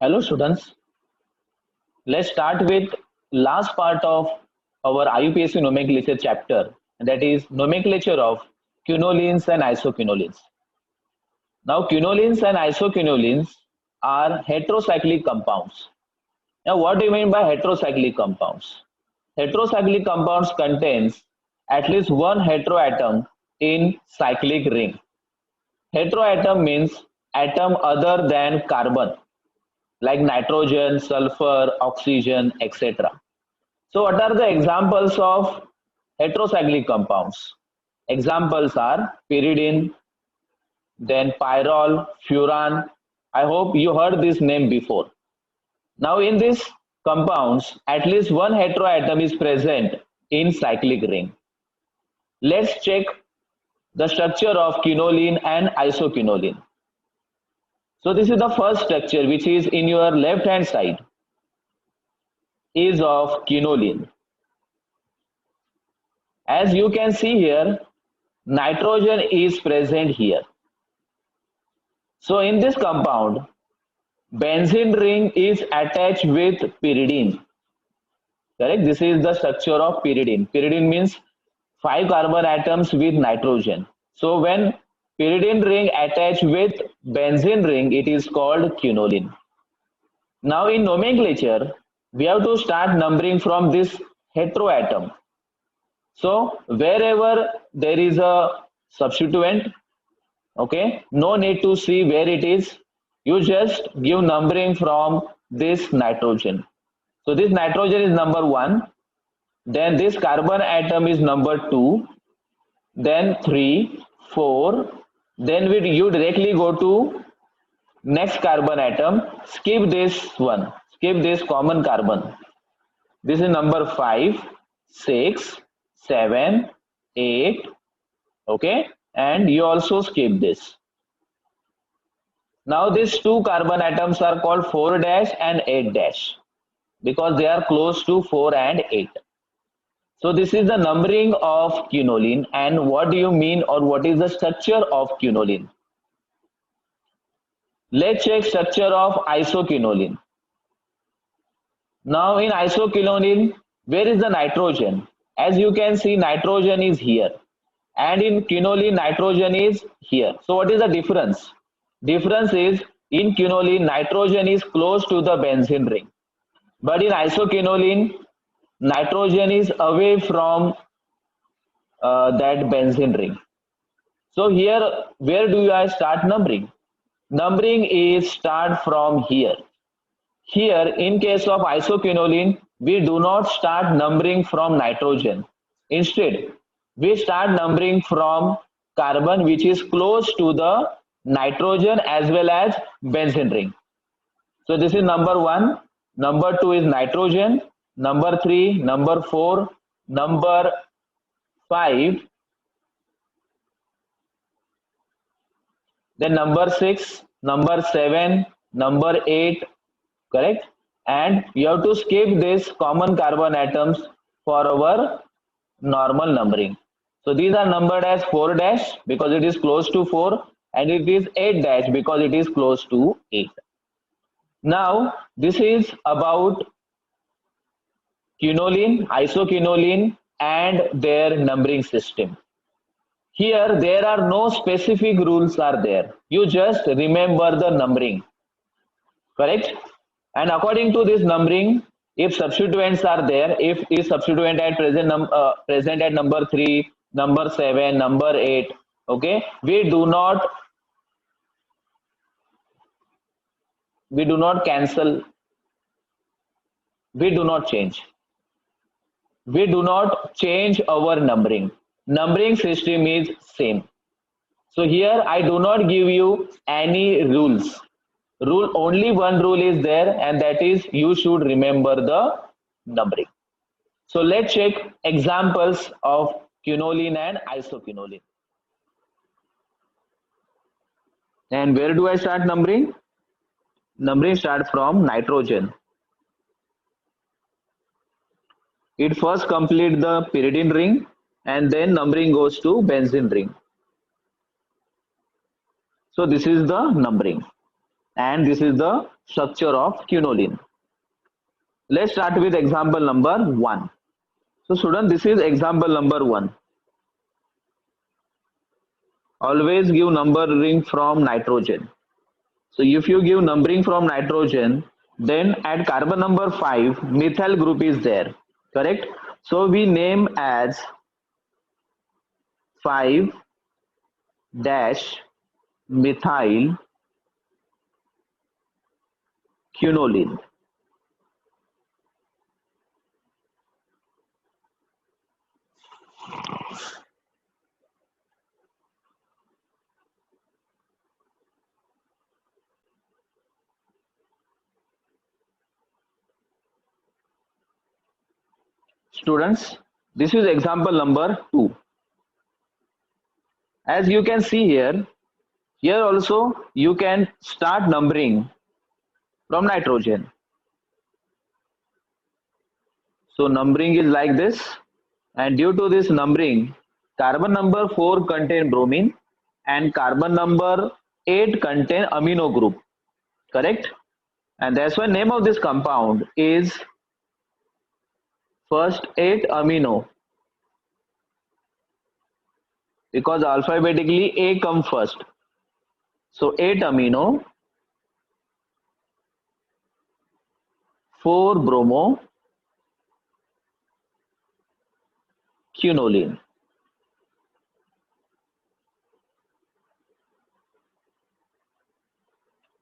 Hello students, let's start with last part of our IUPAC nomenclature chapter, that is nomenclature of quinolines and isoquinolines. Now quinolines and isoquinolines are heterocyclic compounds. Now what do you mean by heterocyclic compounds? Heterocyclic compounds contains at least one heteroatom in cyclic ring. Heteroatom means atom other than carbon like nitrogen, sulfur, oxygen, etc. So what are the examples of heterocyclic compounds? Examples are pyridine, then pyrrole, furan. I hope you heard this name before. Now in these compounds, at least one heteroatom is present in cyclic ring. Let's check the structure of quinoline and isoquinoline. So this is the first structure which is in your left hand side is of quinoline. As you can see here, nitrogen is present here. So in this compound, benzene ring is attached with pyridine. Correct? This is the structure of pyridine. Pyridine means 5 carbon atoms with nitrogen. So when pyridine ring attached with benzene ring, it is called quinoline. Now in nomenclature, we have to start numbering from this heteroatom. So wherever there is a substituent, okay, no need to see where it is. You just give numbering from this nitrogen. So this nitrogen is number 1. Then this carbon atom is number 2. Then 3, 4. Then you directly go to next carbon atom. Skip this one. Skip this common carbon. This is number 5, 6, 7, 8. Okay. And you also skip this. Now these two carbon atoms are called 4' and 8' because they are close to 4 and 8. So this is the numbering of quinoline. And what do you mean, or what is the structure of quinoline? Let's check structure of isoquinoline. Now in isoquinoline, where is the nitrogen? As you can see, nitrogen is here. And in quinoline, nitrogen is here. So what is the difference? Difference is in quinoline, nitrogen is close to the benzene ring. But in isoquinoline, nitrogen is away from that benzene ring. So here, where do I start numbering? Numbering is start from here. Here, in case of isoquinoline, we do not start numbering from nitrogen. Instead, we start numbering from carbon which is close to the nitrogen as well as benzene ring. So this is number 1, number 2 is nitrogen, number 3, number 4, number 5, then number 6, number 7, number 8, correct? And you have to skip this common carbon atoms for our normal numbering. So these are numbered as 4' because it is close to 4, and it is 8' because it is close to 8. Now this is about quinoline, isoquinoline and their numbering system. Here there are no specific rules are there. You just remember the numbering, correct? And according to this numbering, if substituents are there, if is substituent at present at number 3, number 7, number 8, okay, we do not cancel, we do not change. We do not change our numbering. Numbering system is same. So here I do not give you any rules. Only one rule is there, and that is you should remember the numbering. So let's check examples of quinoline and isoquinoline. And where do I start numbering? Numbering start from nitrogen. It first complete the pyridine ring, and then numbering goes to benzene ring. So this is the numbering. and this is the structure of quinoline. Let's start with example number 1. So student, this is example number 1. Always give numbering from nitrogen. So if you give numbering from nitrogen, then at carbon number 5, methyl group is there, correct? So we name as 5 dash methyl quinoline. Students, this is example number 2. As you can see here, here also you can start numbering from nitrogen. So numbering is like this, and due to this numbering, carbon number 4 contain bromine and carbon number 8 contain amino group, correct? And that's why name of this compound is first 8 amino, because alphabetically A come first. So 8 amino, 4 bromo, quinoline.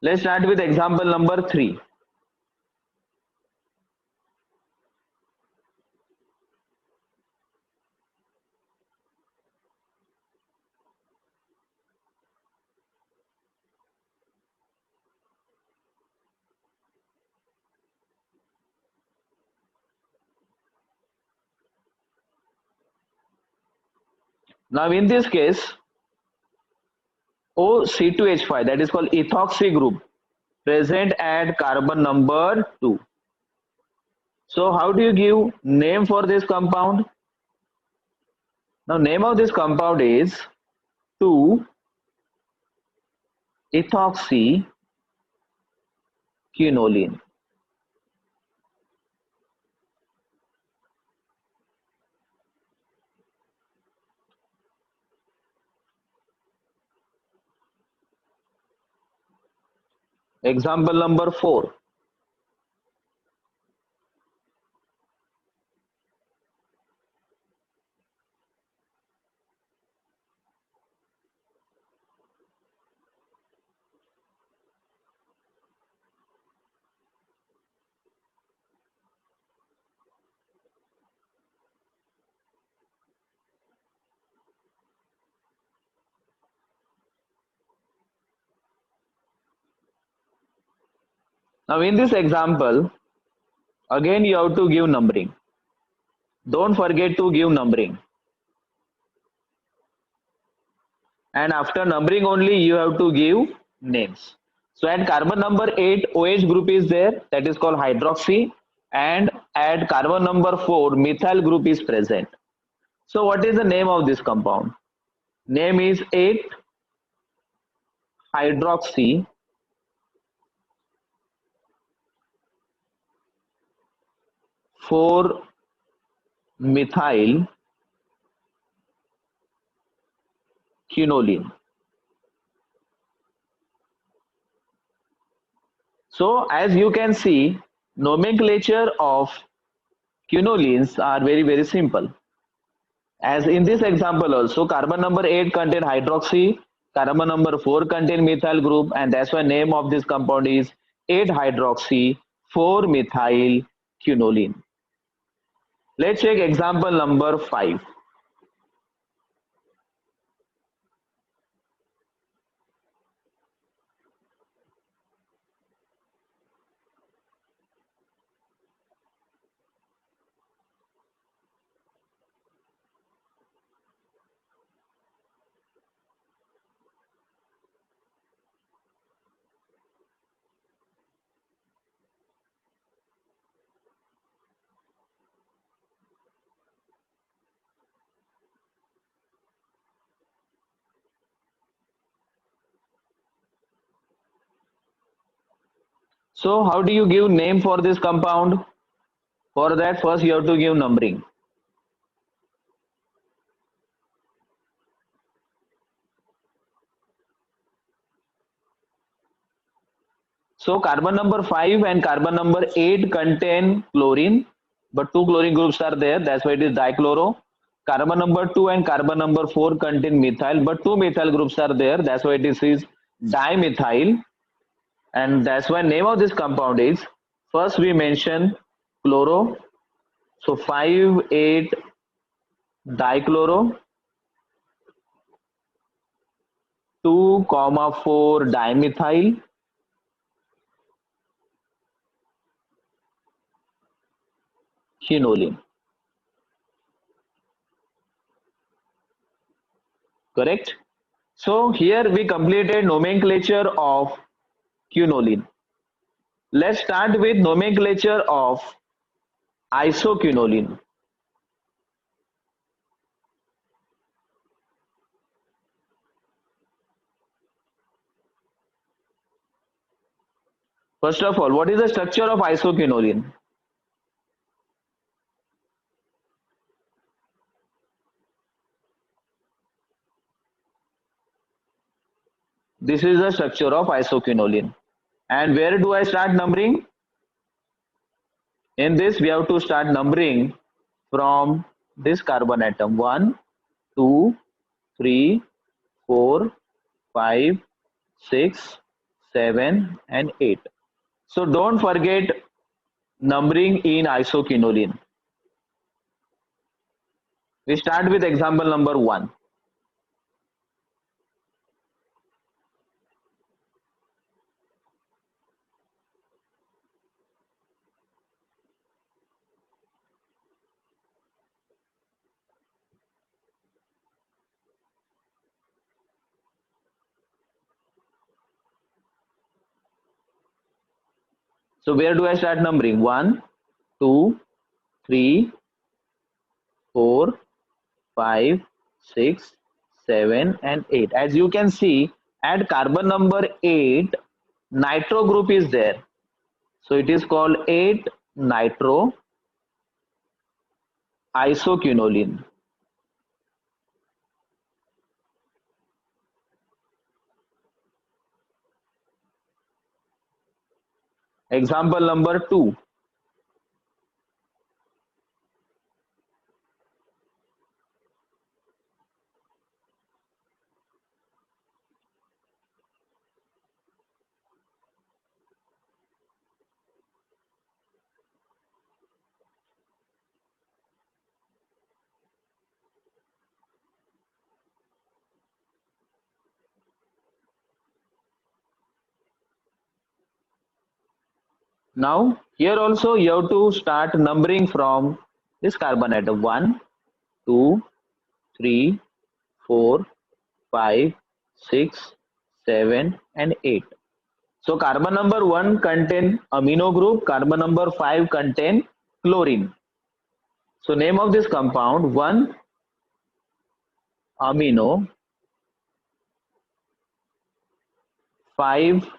Let's start with example number 3. Now in this case, OC2H5, that is called ethoxy group, present at carbon number 2. So how do you give name for this compound? Now name of this compound is 2-ethoxyquinoline. Example number 4. Now in this example, again you have to give numbering. Don't forget to give numbering. And after numbering only you have to give names. So at carbon number 8, OH group is there, that is called hydroxy, and at carbon number 4, methyl group is present. So what is the name of this compound? Name is 8 hydroxy 4 methyl quinoline. So as you can see, nomenclature of quinolines are very simple. As in this example also, carbon number 8 contain hydroxy, carbon number 4 contain methyl group, and that's why name of this compound is 8 hydroxy 4 methyl quinoline. Let's check example number 5. So how do you give name for this compound? For that, first you have to give numbering. So carbon number 5 and carbon number 8 contain chlorine, but two chlorine groups are there, that's why it is dichloro. Carbon number 2 and carbon number 4 contain methyl, but two methyl groups are there, that's why it is dimethyl. And that's why name of this compound is, first we mention chloro, so 5,8 dichloro, 2,4 dimethyl, quinoline. Correct? So here we completed nomenclature of quinoline. Let's start with nomenclature of isoquinoline. First of all, what is the structure of isoquinoline? This is the structure of isoquinoline. And where do I start numbering? In this, we have to start numbering from this carbon atom. 1, 2, 3, 4, 5, 6, 7, and 8. So don't forget numbering in isoquinoline. We start with example number 1. So where do I start numbering? 1, 2, 3, 4, 5, 6, 7, and 8. As you can see, at carbon number 8, nitro group is there. So it is called 8 nitro isoquinoline. Example number 2. Now here also you have to start numbering from this carbon atom. 1, 2, 3, 4, 5, 6, 7, and 8. So carbon number 1 contain amino group, carbon number 5 contain chlorine. So name of this compound 1 amino 5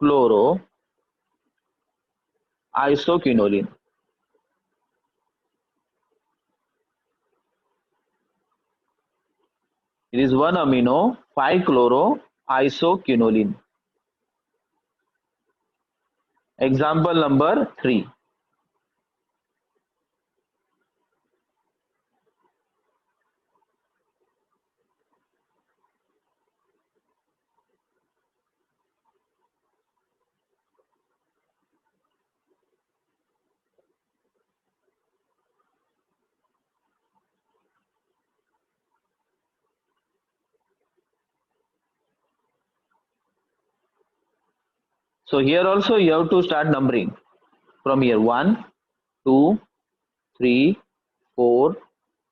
chloro isoquinoline. It is 1 amino 5 chloro isoquinoline. Example number 3. So here also you have to start numbering from here. 1, 2, 3, 4,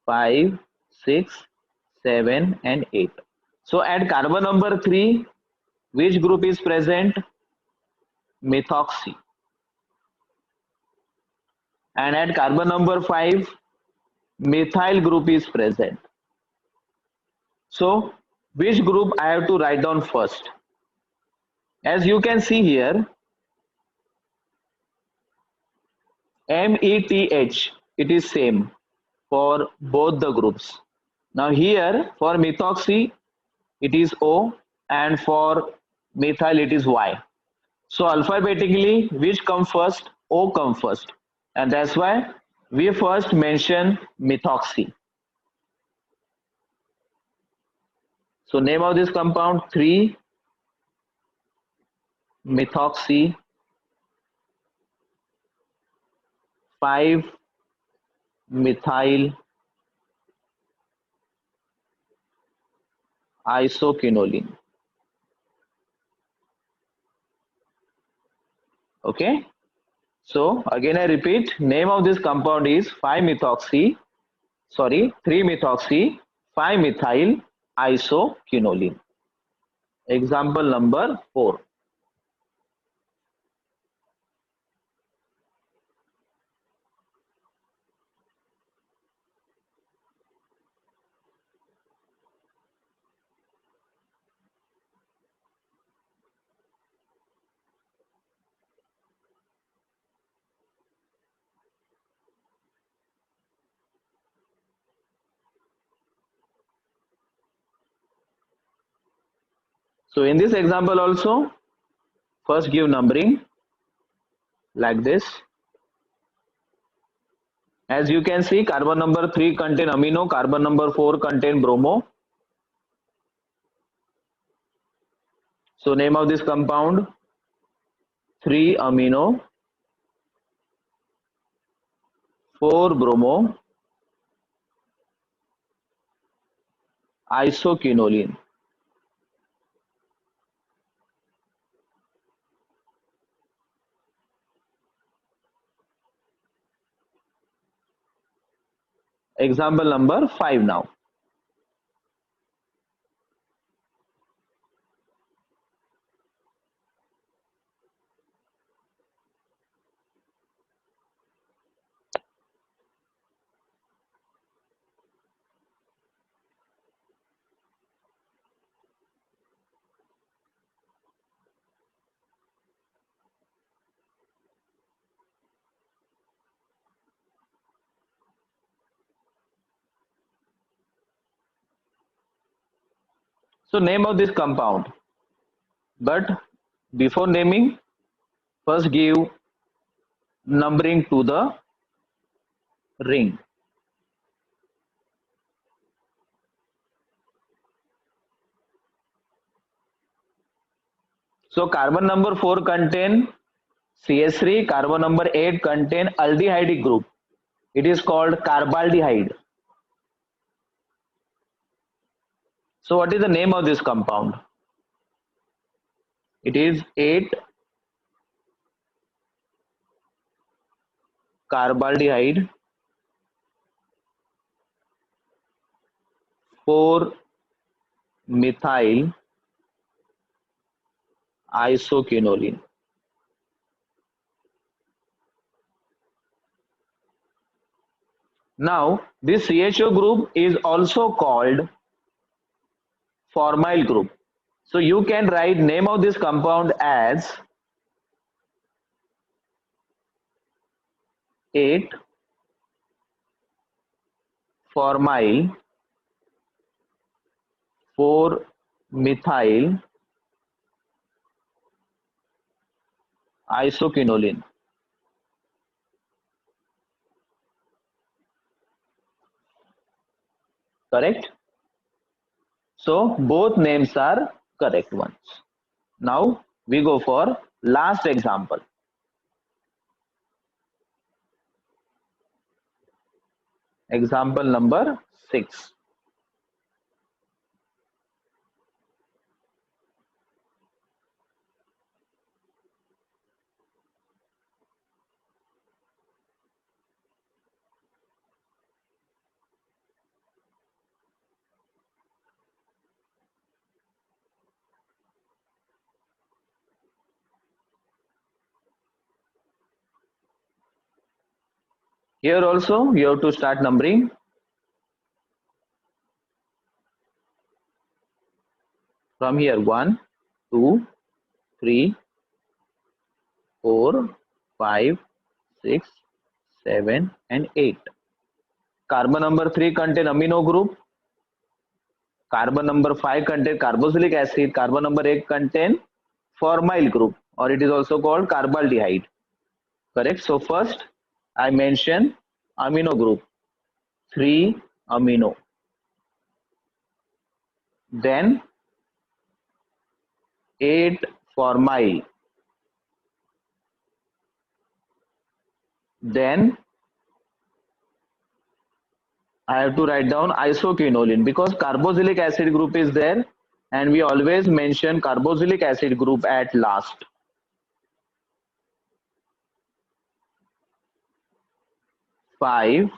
5, 6, 7, and 8. So at carbon number 3, which group is present? Methoxy. And at carbon number 5, methyl group is present. So which group I have to write down first? As you can see here, METH, it is same for both the groups. Now here for methoxy it is O and for methyl it is Y. So alphabetically which come first? O come first, and that's why we first mention methoxy. So name of this compound 3-methoxy 5-methyl isoquinoline. Okay. So again I repeat, name of this compound is 3-methoxy 5-methyl isoquinoline. Example number 4. So in this example also, first give numbering like this. As you can see, carbon number 3 contain amino, carbon number 4 contain bromo. So name of this compound 3-amino 4-bromo isoquinoline. Example number 5 now. So name of this compound, but before naming, first give numbering to the ring. So carbon number 4 contain CH3, carbon number 8 contain aldehyde group. It is called carbaldehyde. So what is the name of this compound? It is 8-carbaldehyde 4-methyl isoquinoline. Now this CHO group is also called formyl group. So you can write name of this compound as 8-formyl 4-methyl isoquinoline. Correct? So both names are correct ones. Now we go for last example. Example number 6. Here also you have to start numbering. From here 1, 2, 3, 4, 5, 6, 7 and 8. Carbon number 3 contain amino group. Carbon number 5 contain carboxylic acid. Carbon number 8 contain formyl group, or it is also called carbaldehyde. Correct. So first I mention amino group, 3 amino. Then 8 formyl. Then I have to write down isoquinoline because carboxylic acid group is there and we always mention carboxylic acid group at last. 5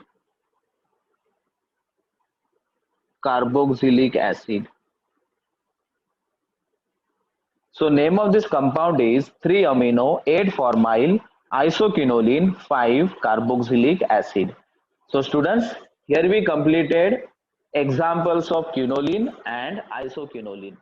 carboxylic acid. So name of this compound is 3 amino, 8 formyl, isoquinoline, 5 carboxylic acid. So students, here we completed examples of quinoline and isoquinoline.